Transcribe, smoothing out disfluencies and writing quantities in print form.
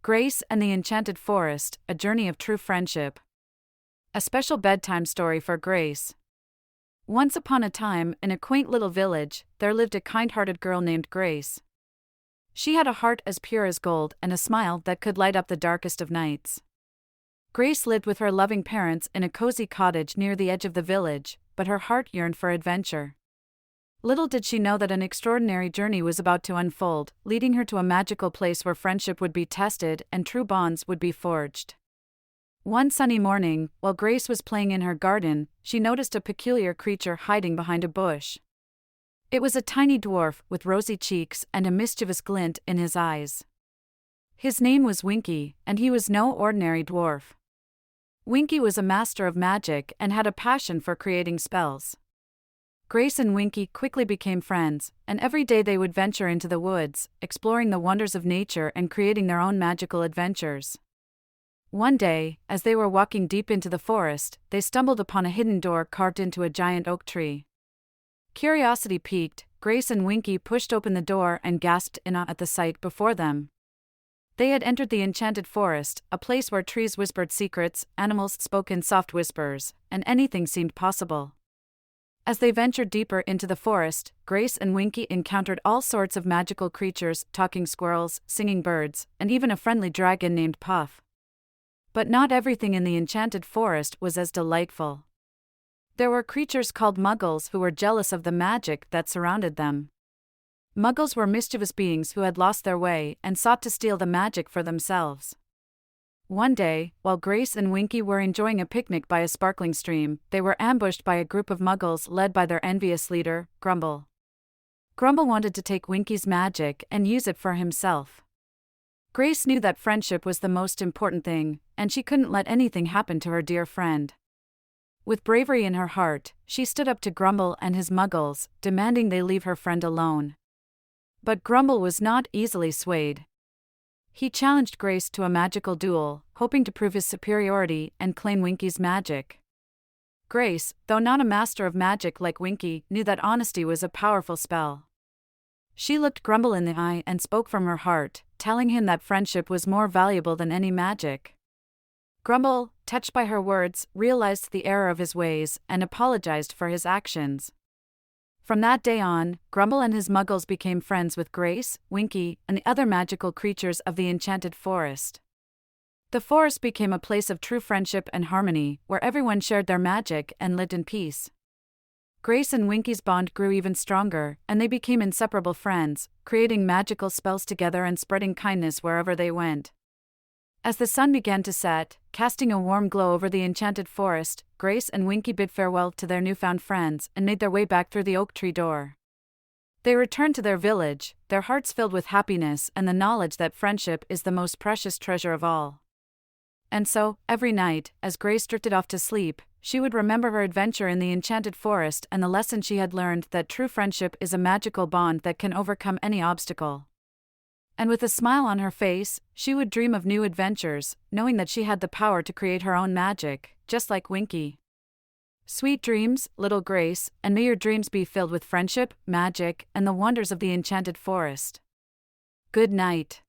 Grace and the Enchanted Forest, A Journey of True Friendship. A special bedtime story for Grace. Once upon a time, in a quaint little village, there lived a kind-hearted girl named Grace. She had a heart as pure as gold and a smile that could light up the darkest of nights. Grace lived with her loving parents in a cozy cottage near the edge of the village, but her heart yearned for adventure. Little did she know that an extraordinary journey was about to unfold, leading her to a magical place where friendship would be tested and true bonds would be forged. One sunny morning, while Grace was playing in her garden, she noticed a peculiar creature hiding behind a bush. It was a tiny dwarf with rosy cheeks and a mischievous glint in his eyes. His name was Winky, and he was no ordinary dwarf. Winky was a master of magic and had a passion for creating spells. Grace and Winky quickly became friends, and every day they would venture into the woods, exploring the wonders of nature and creating their own magical adventures. One day, as they were walking deep into the forest, they stumbled upon a hidden door carved into a giant oak tree. Curiosity piqued, Grace and Winky pushed open the door and gasped in awe at the sight before them. They had entered the Enchanted Forest, a place where trees whispered secrets, animals spoke in soft whispers, and anything seemed possible. As they ventured deeper into the forest, Grace and Winky encountered all sorts of magical creatures, talking squirrels, singing birds, and even a friendly dragon named Puff. But not everything in the Enchanted Forest was as delightful. There were creatures called Muggles who were jealous of the magic that surrounded them. Muggles were mischievous beings who had lost their way and sought to steal the magic for themselves. One day, while Grace and Winky were enjoying a picnic by a sparkling stream, they were ambushed by a group of Muggles led by their envious leader, Grumble. Grumble wanted to take Winky's magic and use it for himself. Grace knew that friendship was the most important thing, and she couldn't let anything happen to her dear friend. With bravery in her heart, she stood up to Grumble and his Muggles, demanding they leave her friend alone. But Grumble was not easily swayed. He challenged Grace to a magical duel, hoping to prove his superiority and claim Winky's magic. Grace, though not a master of magic like Winky, knew that honesty was a powerful spell. She looked Grumble in the eye and spoke from her heart, telling him that friendship was more valuable than any magic. Grumble, touched by her words, realized the error of his ways and apologized for his actions. From that day on, Grumble and his Muggles became friends with Grace, Winky, and the other magical creatures of the Enchanted Forest. The forest became a place of true friendship and harmony, where everyone shared their magic and lived in peace. Grace and Winky's bond grew even stronger, and they became inseparable friends, creating magical spells together and spreading kindness wherever they went. As the sun began to set, casting a warm glow over the Enchanted Forest, Grace and Winky bid farewell to their newfound friends and made their way back through the oak tree door. They returned to their village, their hearts filled with happiness and the knowledge that friendship is the most precious treasure of all. And so, every night, as Grace drifted off to sleep, she would remember her adventure in the Enchanted Forest and the lesson she had learned that true friendship is a magical bond that can overcome any obstacle. And with a smile on her face, she would dream of new adventures, knowing that she had the power to create her own magic, just like Winky. Sweet dreams, little Grace, and may your dreams be filled with friendship, magic, and the wonders of the Enchanted Forest. Good night.